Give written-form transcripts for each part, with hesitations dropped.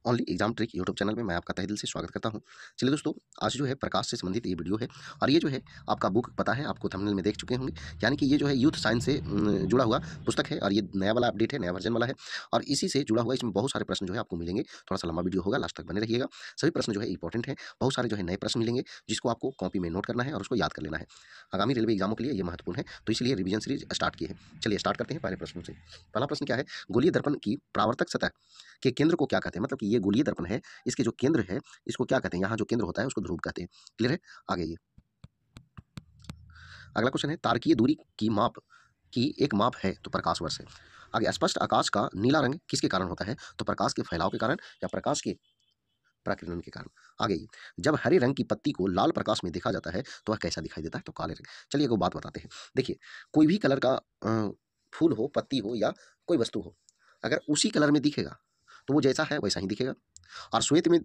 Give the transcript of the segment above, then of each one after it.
Only exam trick YouTube channel में मैं आपका तहे दिल से स्वागत करता हूं। चलिए दोस्तों, आज जो है प्रकाश से संबंधित ये वीडियो है। और ये जो है आपका बुक पता है, आपको थंबनेल में देख चुके होंगे। यानी कि ये जो है यूथ साइंस से जुड़ा हुआ पुस्तक है और ये नया वाला अपडेट है, नया वर्जन वाला है। और इसी से जुड़ा हुआ इसमें बहुत सारे प्रश्न जो है आपको मिलेंगे। थोड़ा सा लंबा वीडियो होगा, लास्ट तक बने रहिएगा। सभी प्रश्न जो है इंपॉर्टेंट है, बहुत सारे जो है नए प्रश्न मिलेंगे जिसको आपको कॉपी में नोट करना है और उसको याद कर लेना है। आगामी रेलवे एग्जामों के लिए ये महत्वपूर्ण है, तो इसलिए रिवीजन सीरीज स्टार्ट की है। चलिए स्टार्ट करते हैं पहले प्रश्न से। पहला प्रश्न क्या है? गोलीय दर्पण की परावर्तक सतह के केंद्र को क्या कहते हैं? मतलब कि ये गोलीय दर्पण है, इसके जो केंद्र है इसको क्या कहते हैं? यहाँ जो केंद्र होता है उसको ध्रुव कहते हैं। क्लियर है? आगे ये अगला क्वेश्चन है, तारकीय दूरी की एक माप है तो प्रकाश वर्ष है। आगे, स्पष्ट आकाश का नीला रंग किसके कारण होता है? तो प्रकाश के फैलाव के कारण या प्रकाश के प्रकीर्णन के कारण। आगे ये, जब हरे रंग की पत्ती को लाल प्रकाश में देखा जाता है तो वह कैसा दिखाई देता है? तो काले रंग। चलिए एक बात बताते हैं। देखिए, कोई भी कलर का फूल हो, पत्ती हो या कोई वस्तु हो, अगर उसी कलर में दिखेगा तो वो जैसा है वैसा ही दिखेगा। और श्वेत में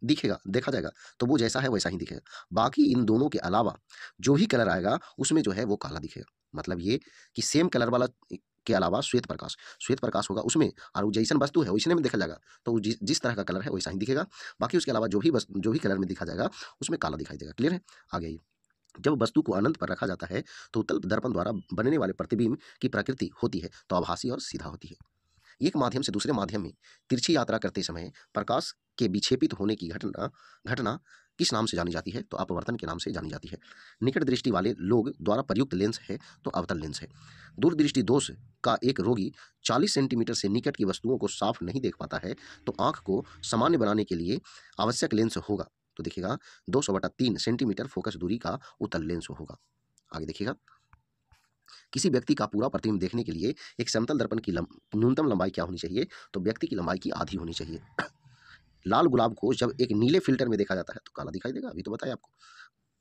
दिखेगा, देखा जाएगा, तो वो जैसा है वैसा ही दिखेगा। बाकी इन दोनों के अलावा जो भी कलर आएगा उसमें जो है वो काला दिखेगा। मतलब ये कि सेम कलर वाला के अलावा श्वेत प्रकाश होगा उसमें, और वो जैसन वस्तु है वैसने में देखा जाएगा तो वो जिस तरह का कलर है वैसा ही दिखेगा। बाकी उसके अलावा जो भी कलर में दिखा जाएगा उसमें काला दिखाई देगा। क्लियर है? आगे आइए। जब वस्तु को अनंत पर रखा जाता है तो उत्तल दर्पण द्वारा बनने वाले प्रतिबिंब की प्रकृति होती है तो आभासी और सीधा होती है। एक माध्यम से दूसरे माध्यम में तिरछी यात्रा करते समय प्रकाश के विक्षेपित होने की घटना घटना किस नाम से जानी जाती है? तो अपवर्तन के नाम से जानी जाती है। निकट दृष्टि वाले लोग द्वारा प्रयुक्त लेंस है तो अवतल लेंस है। दूरदृष्टि दोष का एक रोगी 40 सेंटीमीटर से निकट की वस्तुओं को साफ नहीं देख पाता है तो आंख को सामान्य बनाने के लिए आवश्यक लेंस होगा। तो देखिएगा, 200/3 सेंटीमीटर फोकस दूरी का उत्तल लेंस होगा। आगे देखिएगा, किसी व्यक्ति का पूरा प्रतिबिंब देखने के लिए एक समतल दर्पण की न्यूनतम लंबाई क्या होनी चाहिए? तो व्यक्ति की लंबाई की आधी होनी चाहिए। लाल गुलाब को जब एक नीले फिल्टर में देखा जाता है तो काला दिखाई देगा, अभी तो बताया आपको।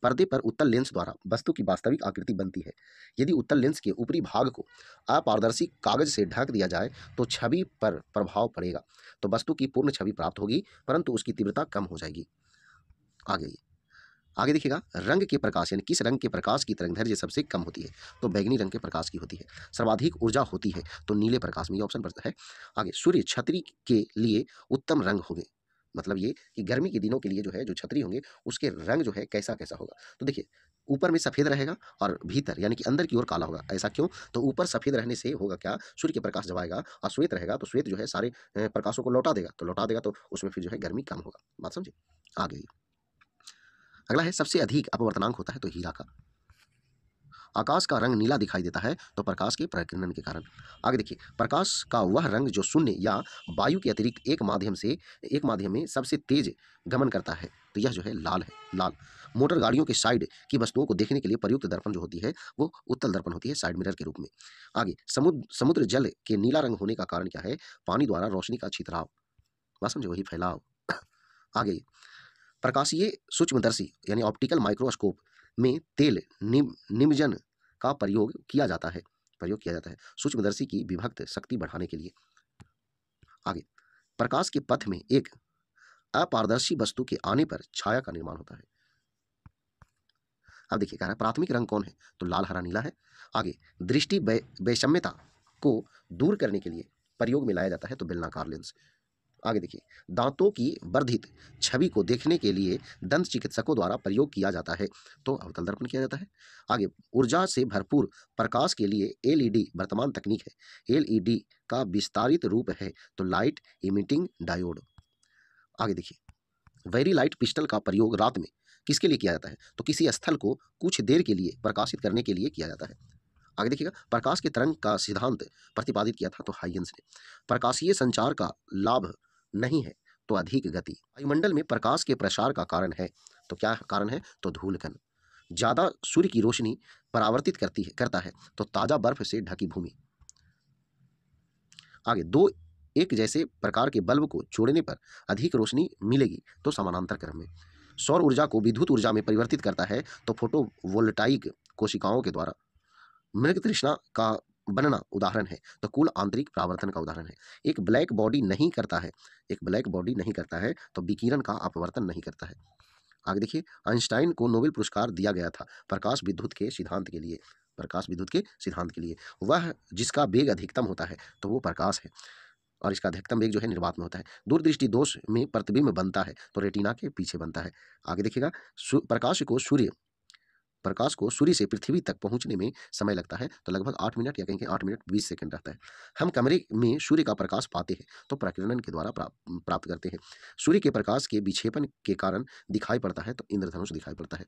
पर्दे पर उत्तल लेंस द्वारा वस्तु की वास्तविक आकृति बनती है। यदि उत्तल लेंस के ऊपरी भाग को अपारदर्शी कागज से ढक दिया जाए तो छवि पर प्रभाव पड़ेगा, तो वस्तु की पूर्ण छवि प्राप्त होगी परंतु उसकी तीव्रता कम हो जाएगी। आगे आगे देखिएगा, रंग के प्रकाश यानी किस रंग के प्रकाश की तरंगदैर्घ्य सबसे कम होती है? तो बैगनी रंग के प्रकाश की होती है। सर्वाधिक ऊर्जा होती है तो नीले प्रकाश में, ये ऑप्शन पर है। आगे, सूर्य छतरी के लिए उत्तम रंग होंगे। मतलब ये कि गर्मी के दिनों के लिए जो है जो छतरी होंगे उसके रंग जो है कैसा कैसा होगा? तो देखिए, ऊपर में सफेद रहेगा और भीतर यानी कि अंदर की ओर काला होगा। ऐसा क्यों? तो ऊपर सफेद रहने से होगा क्या, सूर्य के प्रकाश जब आएगा और श्वेत रहेगा तो श्वेत जो है सारे प्रकाशों को लौटा देगा तो उसमें फिर जो है गर्मी कम होगा। बात समझे? आगे अगला है, सबसे अधिक अपवर्तनांक होता है तो हीरा का। आकाश का रंग नीला दिखाई देता है तो प्रकाश के प्रकीर्णन के कारण। आगे देखिए, प्रकाश का वह रंग जो शून्य या वायु के अतिरिक्त एक माध्यम में सबसे तेज गमन करता है तो यह जो है लाल है। लाल मोटर गाड़ियों के साइड की वस्तुओं को देखने के लिए प्रयुक्त दर्पण जो होती है वो उत्तल दर्पण होती है, साइड मिरर के रूप में। आगे, समुद्र जल के नीला रंग होने का कारण क्या है? पानी द्वारा रोशनी का छितराव, बात समझे, वही फैलाव। आगे, प्रकाशीय सूक्ष्मदर्शी यानी ऑप्टिकल माइक्रोस्कोप में तेल निमजन का प्रयोग किया जाता है सूक्ष्मदर्शी की विभक्त शक्ति बढ़ाने के लिए। आगे, प्रकाश के पथ में एक अपारदर्शी वस्तु के आने पर छाया का निर्माण होता है। अब देखिए, कह रहा है प्राथमिक रंग कौन है? तो लाल हरा नीला है। आगे, दृष्टि वैषम्यता को दूर करने के लिए प्रयोग में लाया जाता है तो बेलनाकार लेंस। आगे देखिए, दांतों की वर्धित छवि को देखने के लिए दंत चिकित्सकों द्वारा प्रयोग किया जाता है तो अवतल दर्पण किया जाता है। आगे, ऊर्जा से भरपूर प्रकाश के लिए एलईडी वर्तमान तकनीक है। एलईडी का विस्तारित रूप है तो लाइट इमिटिंग डायोड। आगे देखिए, वेरी लाइट पिस्टल का प्रयोग रात में किसके लिए किया जाता है? तो किसी स्थल को कुछ देर के लिए प्रकाशित करने के लिए किया जाता है। आगे देखिएगा, प्रकाश के तरंग का सिद्धांत प्रतिपादित किया था तो हाइजेंस ने। प्रकाशीय संचार का लाभ नहीं है तो अधिक गति। वायुमंडल में प्रकाश के प्रसार का कारण है तो क्या कारण है? तो धूलकण। ज्यादा सूर्य की रोशनी परावर्तित करता है तो ताजा बर्फ से ढकी भूमि। आगे, दो एक जैसे प्रकार के बल्ब को जोड़ने पर अधिक रोशनी मिलेगी तो समानांतर क्रम में। सौर ऊर्जा को विद्युत ऊर्जा में परिवर्तित करता है तो फोटोवोल्टाइक कोशिकाओं के द्वारा। मृग तृष्णा का बनना उदाहरण है तो कुल आंतरिक परावर्तन का उदाहरण है। एक ब्लैक बॉडी नहीं करता है तो विकिरण का अपवर्तन नहीं करता है। आगे देखिए, आइंस्टाइन को नोबेल पुरस्कार दिया गया था प्रकाश विद्युत के सिद्धांत के लिए। वह जिसका वेग अधिकतम होता है तो वो प्रकाश है। और इसका अधिकतम वेग जो है निर्वात में होता है। दूरदृष्टि दोष में प्रतिबिंब बनता है तो रेटिना के पीछे बनता है। आगे देखिएगा, प्रकाश को सूर्य से पृथ्वी तक पहुंचने में समय लगता है तो लगभग 8 मिनट या कहीं के 8 मिनट 20 सेकंड रहता है। हम कमरे में सूर्य का प्रकाश पाते हैं तो प्रकीर्णन के द्वारा प्राप्त करते हैं। सूर्य के प्रकाश के विक्षेपण के कारण दिखाई पड़ता है तो इंद्रधनुष दिखाई पड़ता है।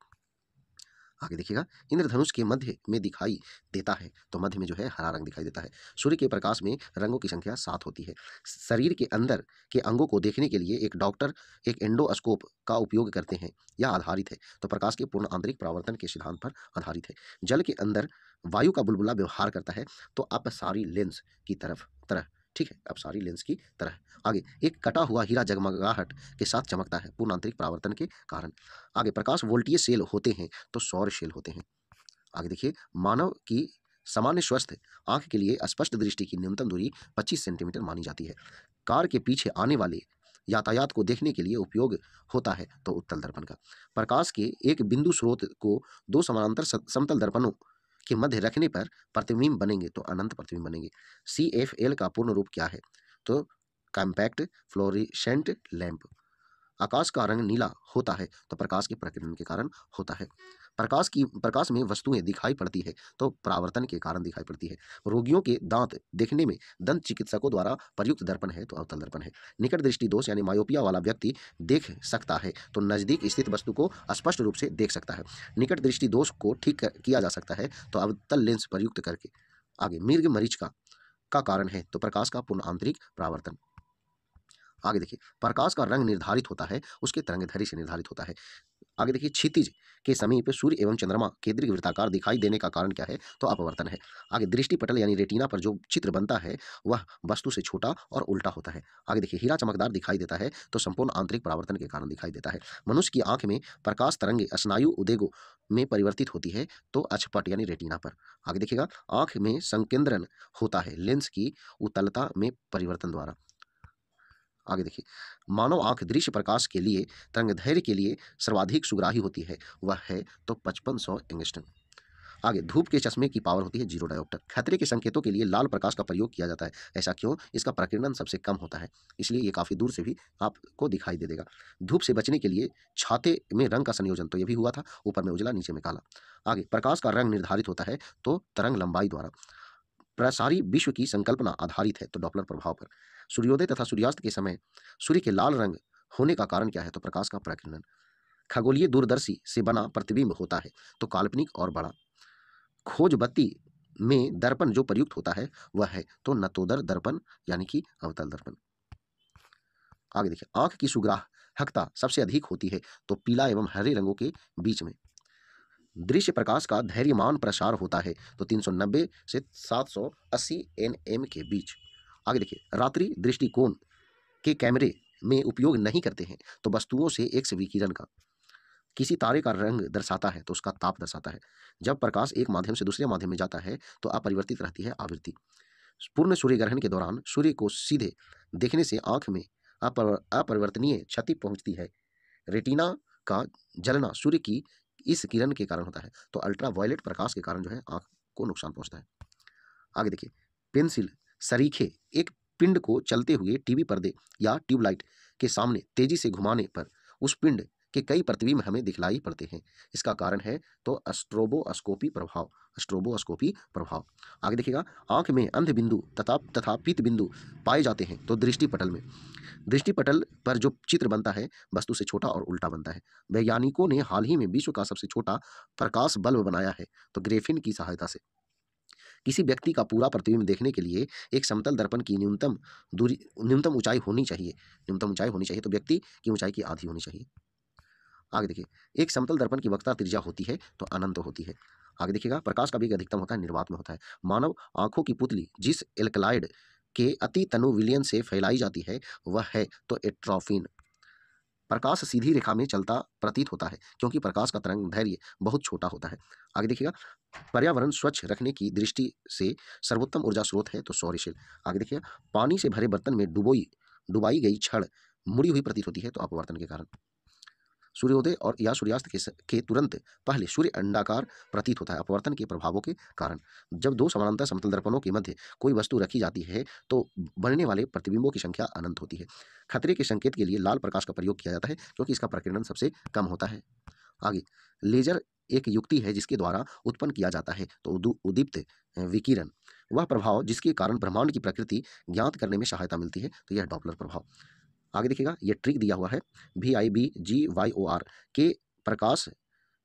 आगे देखिएगा, इंद्रधनुष के मध्य में दिखाई देता है तो मध्य में जो है हरा रंग दिखाई देता है। सूर्य के प्रकाश में रंगों की संख्या 7 होती है। शरीर के अंदर के अंगों को देखने के लिए एक डॉक्टर एक एंडोस्कोप का उपयोग करते हैं। यह आधारित है तो प्रकाश के पूर्ण आंतरिक परावर्तन के सिद्धांत पर आधारित है। जल के अंदर वायु का बुलबुला व्यवहार करता है तो अपसारी लेंस की तरह, ठीक है, अपसारी लेंस की तरह। आगे, एक कटा हुआ हीरा जगमगाहट के साथ चमकता है पूर्ण आंतरिक परावर्तन के कारण। आगे, प्रकाश वोल्टीय सेल होते हैं तो सौर सेल होते हैं। आगे देखिए, मानव की सामान्य स्वस्थ आंख के लिए स्पष्ट दृष्टि की न्यूनतम दूरी 25 सेंटीमीटर मानी जाती है। कार के पीछे आने वाले यातायात को देखने के लिए उपयोग होता है तो उत्तल दर्पण का। प्रकाश के एक बिंदु स्रोत को दो समानांतर समतल दर्पणों के मध्य रखने पर प्रतिबिंब बनेंगे तो अनंत प्रतिबिंब बनेंगे। CFL का पूर्ण रूप क्या है? तो कॉम्पैक्ट फ्लोरिसेंट लैंप। आकाश का रंग नीला होता है तो प्रकाश के प्रकीर्णन के कारण होता है। प्रकाश में वस्तुएं दिखाई पड़ती है तो परावर्तन के कारण दिखाई पड़ती है। रोगियों के दांत देखने में दंत चिकित्सकों द्वारा प्रयुक्त दर्पण है तो अवतल दर्पण है। निकट दृष्टि दोष यानी मायोपिया वाला व्यक्ति देख सकता है तो नजदीक स्थित वस्तु को स्पष्ट रूप से देख सकता है। निकट दृष्टि दोष को ठीक किया जा सकता है तो अवतल लेंस प्रयुक्त करके। आगे, मृग मरीचिका का कारण है तो प्रकाश का पूर्ण आंतरिक परावर्तन। आगे देखिए, प्रकाश का रंग निर्धारित होता है उसके तरंगदैर्घ्य से निर्धारित होता है। आगे देखिए, क्षितिज के समीप सूर्य एवं चंद्रमा के दीर्घवृत्ताकार दिखाई देने का कारण क्या है? तो अपवर्तन है। आगे, दृष्टिपटल यानी रेटिना पर जो चित्र बनता है वह वस्तु से छोटा और उल्टा होता है। आगे देखिए, हीरा चमकदार दिखाई देता है तो संपूर्ण आंतरिक परावर्तन के कारण दिखाई देता है। मनुष्य की आंख में प्रकाश तरंगे स्नायु उद्वेगों में परिवर्तित होती है तो अक्षपट यानी रेटिना पर। आगे देखिएगा, आंख में संकेंद्रण होता है लेंस की उत्तलता में परिवर्तन द्वारा। आगे देखिए, मानव आंख दृश्य प्रकाश के लिए तरंगदैर्घ्य के लिए सर्वाधिक सुग्राही होती है, वह है तो 5500 एंगस्ट्रॉम। आगे, धूप के चश्मे की पावर होती है 0 डायोप्टर। खतरे के संकेतों के लिए लाल प्रकाश का प्रयोग किया जाता है। ऐसा क्यों? इसका प्रकीर्णन सबसे कम होता है इसलिए ये काफ़ी दूर से भी आपको दिखाई दे देगा। धूप से बचने के लिए छाते में रंग का संयोजन तो ये भी हुआ था, ऊपर में उजला नीचे में काला। आगे, प्रकाश का रंग निर्धारित होता है तो तरंग लंबाई द्वारा। प्रसारी विश्व की संकल्पना आधारित है तो डॉपलर प्रभाव पर। सूर्योदय तथा सूर्यास्त के समय सूर्य के लाल रंग होने का कारण क्या है? तो प्रकाश का प्रकीर्णन। खगोलीय दूरदर्शी से बना प्रतिबिंब होता है तो काल्पनिक और बड़ा। खोज बत्ती में दर्पण जो प्रयुक्त होता है वह है तो नतोदर दर्पण यानी कि अवतल दर्पण। आगे देखिए, आंख की सुग्राहकता सबसे अधिक होती है तो पीला एवं हरे रंगों के बीच में। दृश्य प्रकाश का धैर्यमान प्रसार होता है तो 390 से 780 nm के बीच। आगे देखिए, रात्रि दृष्टिकोण के कैमरे में उपयोग नहीं करते हैं तो वस्तुओं से एक्स विकिरण का। किसी तारे का रंग दर्शाता है तो उसका ताप दर्शाता है। जब प्रकाश एक माध्यम से दूसरे माध्यम में जाता है तो अपरिवर्तित रहती है आवृत्ति। पूर्ण सूर्य ग्रहण के दौरान सूर्य को सीधे देखने से आंख में अपरिवर्तनीय क्षति पहुंचती है। रेटिना का जलना सूर्य की इस किरण के कारण होता है तो अल्ट्रा वायलेट प्रकाश के कारण जो है आंख को नुकसान पहुंचता है। आगे देखिए, पेंसिल सरीखे एक पिंड को चलते हुए टीवी पर्दे या ट्यूबलाइट के सामने तेजी से घुमाने पर उस पिंड के कई प्रतिबिंब हमें दिखलाई पड़ते हैं। इसका कारण है तो स्ट्रोबोस्कोपी प्रभाव। आगे देखिएगा, आंख में अंध बिंदु तथा पीत बिंदु पाए जाते हैं तो दृष्टिपटल में। दृष्टिपटल पर जो चित्र बनता है वस्तु से छोटा और उल्टा बनता है। वैज्ञानिकों ने हाल ही में विश्व का सबसे छोटा प्रकाश बल्ब बनाया है तो ग्रेफिन की सहायता से। किसी व्यक्ति का पूरा प्रतिबिंब देखने के लिए एक समतल दर्पण की न्यूनतम ऊंचाई होनी चाहिए तो व्यक्ति की ऊंचाई की आधी होनी चाहिए। आगे देखिए, एक समतल दर्पण की वक्रता त्रिज्या होती है तो अनंत होती है। आगे देखिएगा, प्रकाश का वेग अधिकतम होता है निर्वात में होता है। मानव आंखों की पुतली जिस एल्कलाइड के अति तनु विलयन से फैलाई जाती है वह है तो एट्रोफिन। प्रकाश सीधी रेखा में चलता प्रतीत होता है क्योंकि प्रकाश का तरंगदैर्घ्य बहुत छोटा होता है। आगे देखिएगा, पर्यावरण स्वच्छ रखने की दृष्टि से सर्वोत्तम ऊर्जा स्रोत है तो सौर सेल। आगे देखिएगा, पानी से भरे बर्तन में डुबाई गई छड़ मुड़ी हुई प्रतीत होती है तो अपवर्तन के कारण। सूर्योदय और या सूर्यास्त के तुरंत पहले सूर्य अंडाकार प्रतीत होता है अपवर्तन के प्रभावों के कारण। जब दो समानांतर समतल दर्पणों के मध्य कोई वस्तु रखी जाती है तो बनने वाले प्रतिबिंबों की संख्या अनंत होती है। खतरे के संकेत के लिए लाल प्रकाश का प्रयोग किया जाता है क्योंकि इसका प्रकीर्णन सबसे कम होता है। आगे, लेजर एक युक्ति है जिसके द्वारा उत्पन्न किया जाता है तो उदीप्त विकिरण वह प्रभाव जिसके कारण ब्रह्मांड की प्रकृति ज्ञात करने में सहायता मिलती है, तो यह डॉपलर प्रभाव। आगे देखिएगा, ये ट्रिक दिया हुआ है VIBGYOR के प्रकाश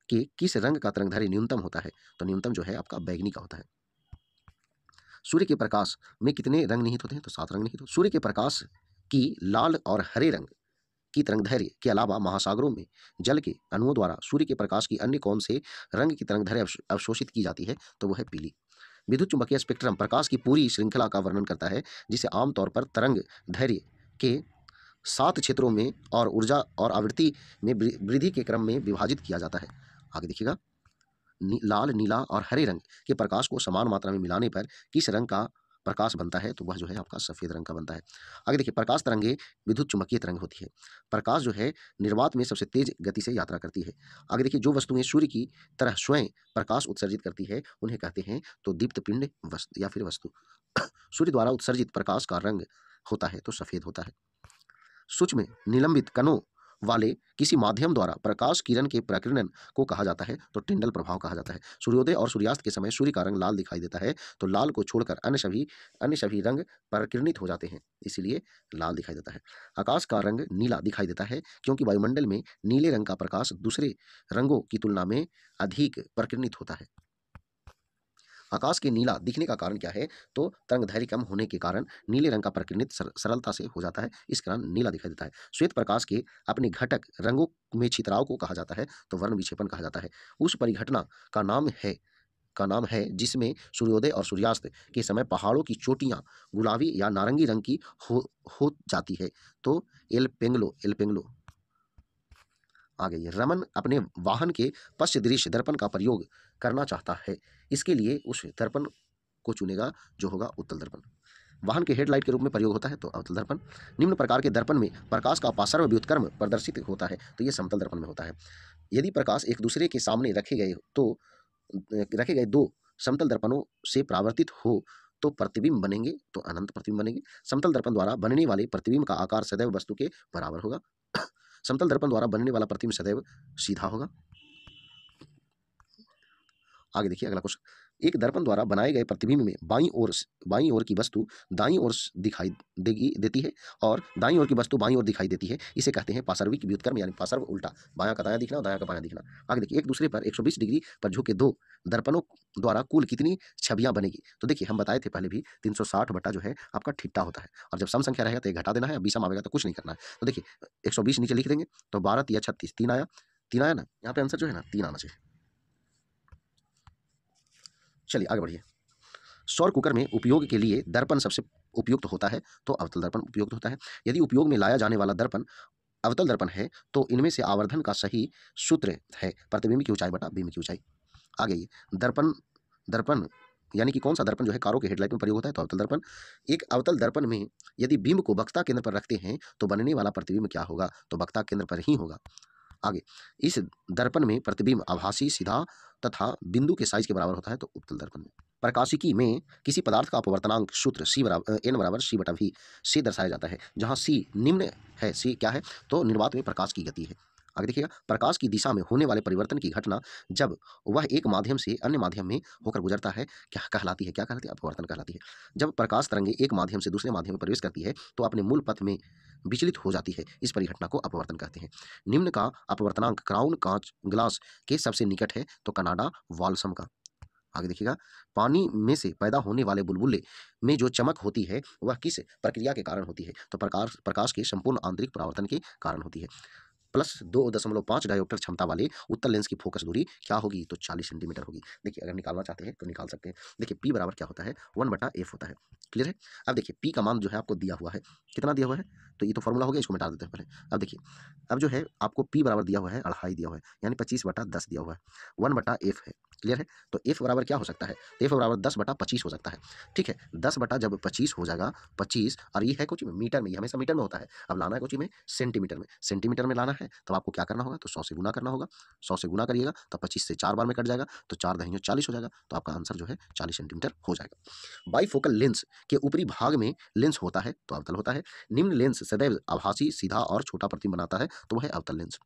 के किस रंग का तरंगदैर्घ्य न्यूनतम होता है, तो न्यूनतम जो है आपका बैगनी का होता है। सूर्य के प्रकाश में कितने रंग निहित होते हैं, तो 7 रंग निहित होते हैं। सूर्य के प्रकाश की लाल और हरे रंग की तरंगदैर्घ्य के अलावा महासागरों में जल के अणुओं द्वारा सूर्य के प्रकाश की अन्य कौन से रंग की तरंगदैर्घ्य अवशोषित की जाती है, तो वह है पीली। विद्युत चुम्बकीय स्पेक्ट्रम प्रकाश की पूरी श्रृंखला का वर्णन करता है जिसे आमतौर पर तरंग दैर्घ्य के 7 क्षेत्रों में और ऊर्जा और आवृत्ति में वृद्धि के क्रम में विभाजित किया जाता है। आगे देखिएगा, लाल, नीला और हरे रंग के प्रकाश को समान मात्रा में मिलाने पर किस रंग का प्रकाश बनता है, तो वह जो है आपका सफेद रंग का बनता है। आगे देखिए, प्रकाश तरंगे विद्युत चुम्बकीय तरंग होती है। प्रकाश जो है निर्वात में सबसे तेज गति से यात्रा करती है। आगे देखिए, जो वस्तुएं सूर्य की तरह स्वयं प्रकाश उत्सर्जित करती है उन्हें कहते हैं तो दीप्त पिंड वस्तु या फिर वस्तु। सूर्य द्वारा उत्सर्जित प्रकाश का रंग होता है तो सफेद होता है। सूक्ष्म निलंबित कणों वाले किसी माध्यम द्वारा प्रकाश किरण के प्रकीर्णन को कहा जाता है तो टिंडल प्रभाव कहा जाता है। सूर्योदय और सूर्यास्त के समय सूर्य का रंग लाल दिखाई देता है तो लाल को छोड़कर अन्य सभी रंग प्रकीर्णित हो जाते हैं, इसीलिए लाल दिखाई देता है। आकाश का रंग नीला दिखाई देता है क्योंकि वायुमंडल में नीले रंग का प्रकाश दूसरे रंगों की तुलना में अधिक प्रकीर्णित होता है। आकाश के नीला दिखने का कारण क्या है, तो तरंगदैर्घ्य कम होने के कारण नीले रंग का प्रकीर्णित सरलता से हो जाता है, इस कारण नीला दिखाई देता है। श्वेत प्रकाश के अपने घटक रंगों में छितराव को कहा जाता है तो वर्ण विक्षेपण कहा जाता है। उस परिघटना का नाम है जिसमें सूर्योदय और सूर्यास्त के समय पहाड़ों की चोटियां गुलाबी या नारंगी रंग की हो जाती है, तो एल पेंगलो। आ गई, रमन अपने वाहन के पश्च दृश्य दर्पण का प्रयोग करना चाहता है, इसके लिए उस दर्पण को चुनेगा जो होगा उत्तल दर्पण। वाहन के हेडलाइट के रूप में प्रयोग होता है तो अवतल दर्पण। निम्न प्रकार के दर्पण में प्रकाश का पार्श्व व्युत्क्रम प्रदर्शित होता है तो ये समतल दर्पण में होता है। यदि प्रकाश एक दूसरे के सामने रखे गए दो समतल दर्पणों से परावर्तित हो तो प्रतिबिंब बनेंगे, तो अनंत प्रतिबिंब बनेंगे। समतल दर्पण द्वारा बनने वाले प्रतिबिंब का आकार सदैव वस्तु के बराबर होगा। समतल दर्पण द्वारा बनने वाला प्रतिबिंब सदैव सीधा होगा। आगे देखिए अगला क्वेश्चन, एक दर्पण द्वारा बनाए गए प्रतिबिंब में बाईं ओर की वस्तु दाईं ओर दिखाई देती है और दाईं ओर की वस्तु बाईं ओर दिखाई देती है, इसे कहते हैं पार्श्विक व्युत्क्रम यानी पार्श्व उल्टा, बायां का दायां दिखना, दायां का बायां दिखना। आगे देखिए, एक दूसरे पर 120 डिग्री पर झुके दो दर्पणों द्वारा कुल कितनी छवियां बनेगी, तो देखिए हम बताए थे पहले भी 360 बटा जो है आपका ठिट्टा होता है और जब सम संख्या रहेगा तो एक घटा देना है, विषम आएगा तो कुछ नहीं करना है। तो देखिए 120 नीचे लिख देंगे तो 12 या 36 3 आया, 3 आया ना, यहाँ पे आंसर जो है ना 3 आना चाहिए। चलिए आगे बढ़िए। सौर कुकर में उपयोग के लिए दर्पण सबसे उपयुक्त होता है तो अवतल दर्पण उपयुक्त होता है। यदि उपयोग में लाया जाने वाला दर्पण अवतल दर्पण है तो इनमें से आवर्धन का सही सूत्र है प्रतिबिंब की ऊंचाई बटा बीम की ऊंचाई। आगे ये दर्पण दर्पण यानी कि कौन सा दर्पण जो है कारों के हेडलाइट में प्रयोग होता है तो अवतल दर्पण। एक अवतल दर्पण में यदि बिंब को वक्ता केंद्र पर रखते हैं तो बनने वाला प्रतिबिंब क्या होगा, तो वक्ता केंद्र पर ही होगा। आगे, इस दर्पण में प्रतिबिंब आभासी, सीधा तथा बिंदु के साइज के बराबर होता है तो उत्तल दर्पण में। प्रकाशिकी में किसी पदार्थ का अपवर्तनांक सूत्र n बराबर c बटा v से दर्शाया जाता है, जहां c निम्न है। c क्या है, तो निर्वात में प्रकाश की गति है। आगे देखिएगा, प्रकाश की दिशा में होने वाले परिवर्तन की घटना जब वह एक माध्यम से अन्य माध्यम में होकर गुजरता है क्या कहलाती है, अपवर्तन कहलाती है। जब प्रकाश तरंगे एक माध्यम से दूसरे माध्यम में प्रवेश करती है तो अपने मूल पथ में विचलित हो जाती है, इस परिघटना को अपवर्तन कहते हैं। निम्न का अपवर्तनांक क्राउन कांच ग्लास के सबसे निकट है तो कनाडा वाल्सम का। आगे देखिएगा, पानी में से पैदा होने वाले बुलबुले में जो चमक होती है वह किस प्रक्रिया के कारण होती है, तो प्रकाश के संपूर्ण आंतरिक परावर्तन के कारण होती है। +2.5 डायोप्टर क्षमता वाले उत्तल लेंस की फोकस दूरी क्या होगी, तो 40 सेंटीमीटर होगी। देखिए अगर निकालना चाहते हैं तो निकाल सकते हैं। देखिए P बराबर क्या होता है, 1/f होता है। क्लियर है। अब देखिए P का मान जो है आपको दिया हुआ है, कितना दिया हुआ है, तो ये तो फॉर्मूला हो गया, इसको मिटा देते हैं पहले। अब देखिए, अब जो है आपको P बराबर दिया हुआ है 2.5 दिया हुआ है, यानी 25/10 दिया हुआ है, 1/f है। क्लियर है? तो एफ बराबर क्या हो सकता है? एफ बराबर 10/25 हो सकता है। ठीक है, 10 बटा जब 25 हो जाएगा, 25 और ये है कुछ मीटर में, ये हमेशा मीटर में होता है। अब लाना है कुछ में सेंटीमीटर में, सेंटीमीटर में लाना है तो आपको क्या करना होगा, तो 100 से गुना करना होगा। 100 से गुना करिएगा तो 25 से 4 बार में कट जाएगा, तो 4 दहियों 40 हो जाएगा, तो आपका आंसर जो है 40 सेंटीमीटर हो जाएगा। बाईफोकल लेंस के ऊपरी भाग में लेंस होता है तो अवतल होता है। निम्न लेंस सदैव आभासी, सीधा और छोटा प्रतिबिंब बनाता है तो वह है अवतल लेंस।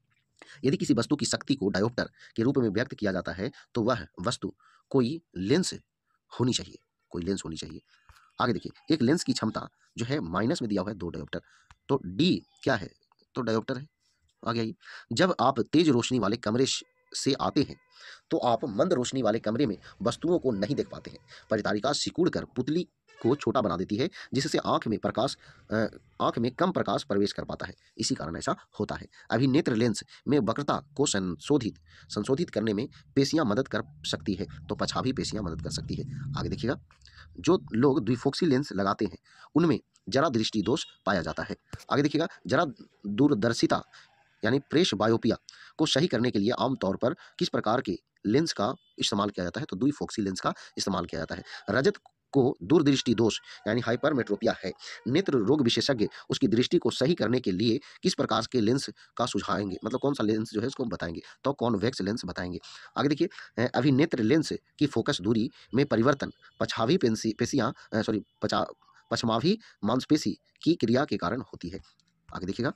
यदि किसी वस्तु की शक्ति को डायोप्टर के रूप में व्यक्त किया जाता है तो वह वस्तु कोई लेंस होनी चाहिए, कोई लेंस होनी चाहिए। आगे देखिए, एक लेंस की क्षमता जो है माइनस में दिया हुआ है 2 डायोप्टर, तो डी क्या है, तो डायोप्टर है। आगे आइए, जब आप तेज रोशनी वाले कमरे से आते हैं तो आप मंद रोशनी वाले कमरे में वस्तुओं को नहीं देख पाते हैं। परितारिका सिकुड़ कर पुतली को छोटा बना देती है जिससे अ, आंख में कम प्रकाश प्रवेश कर पाता है, इसी कारण ऐसा होता है। अभिनेत्र लेंस में वक्रता को संशोधित करने में पेशियां मदद कर सकती है, तो पछाभी पेशियां मदद कर सकती है। आगे देखिएगा, जो लोग द्विफोक्सी लेंस लगाते हैं उनमें जरा दृष्टि दोष पाया जाता है। आगे देखिएगा, जरा दूरदर्शिता यानी प्रेस बायोपिया को सही करने के लिए आमतौर पर किस प्रकार के लेंस का इस्तेमाल किया जाता है, तो द्विफोक्सी लेंस का इस्तेमाल किया जाता है। रजत को दूरदृष्टि दोष यानी हाइपरमेट्रोपिया है। नेत्र रोग विशेषज्ञ उसकी दृष्टि को सही करने के लिए किस प्रकार के लेंस का सुझाएंगे, मतलब कौन सा लेंस जो है उसको बताएंगे, तो कॉन्वेक्स लेंस बताएंगे। आगे देखिए, अभिनेत्र लेंस की फोकस दूरी में परिवर्तन पछावी पेशियां पछमावी मांसपेशी की क्रिया के कारण होती है। आगे देखिएगा,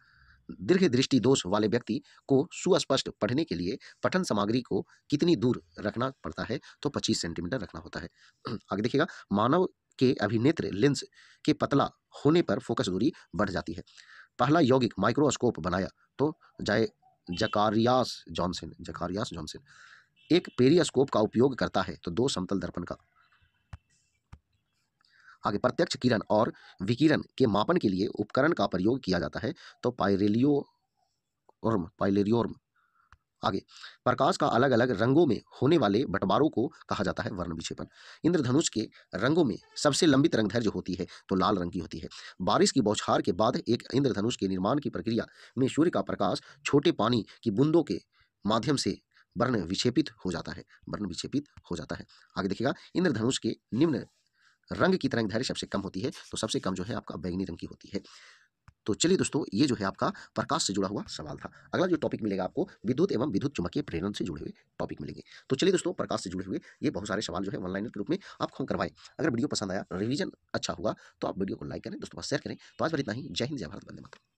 दीर्घ दृष्टि दोष वाले व्यक्ति को सुस्पष्ट पढ़ने के लिए पठन सामग्री को कितनी दूर रखना पड़ता है, तो 25 सेंटीमीटर रखना होता है। आगे देखिएगा, मानव के अभिनेत्र लेंस के पतला होने पर फोकस दूरी बढ़ जाती है। पहला यौगिक माइक्रोस्कोप बनाया तो जाय जकारियास जॉनसन एक पेरिस्कोप का उपयोग करता है, तो 2 समतल दर्पण का। आगे, प्रत्यक्ष किरण और विकिरण के मापन के लिए उपकरण का प्रयोग किया जाता है, तो पाइलेरियोर्म। आगे, प्रकाश का अलग अलग रंगों में होने वाले बंटवारों को कहा जाता है वर्ण विक्षेपण। इंद्रधनुष के रंगों में सबसे लंबी तरंगदैर्घ्य होती है तो लाल रंग की होती है। बारिश की बौछार के बाद एक इंद्रधनुष के निर्माण की प्रक्रिया में सूर्य का प्रकाश छोटे पानी की बूंदों के माध्यम से वर्ण विक्षेपित हो जाता है, वर्ण विक्षेपित हो जाता है। आगे देखिएगा, इंद्रधनुष के निम्न रंग की तरंगदैर्घ्य सबसे कम होती है, तो सबसे कम जो है आपका बैंगनी रंग की होती है। तो चलिए दोस्तों, ये जो है आपका प्रकाश से जुड़ा हुआ सवाल था। अगला जो टॉपिक मिलेगा आपको विद्युत एवं विद्युत चुम्बकीय प्रेरण से जुड़े हुए टॉपिक मिलेंगे। तो चलिए दोस्तों, प्रकाश से जुड़े हुए ये बहुत सारे सवाल जो है ऑनलाइन के रूप में आपको हम करवाएं। अगर वीडियो पसंद आया, रिवीजन अच्छा हुआ, तो आप वीडियो को लाइक करें, दोस्तों के पास शेयर करें। तो आज पर इतना ही। जय हिंद, जय भारत, वंदे मातरम।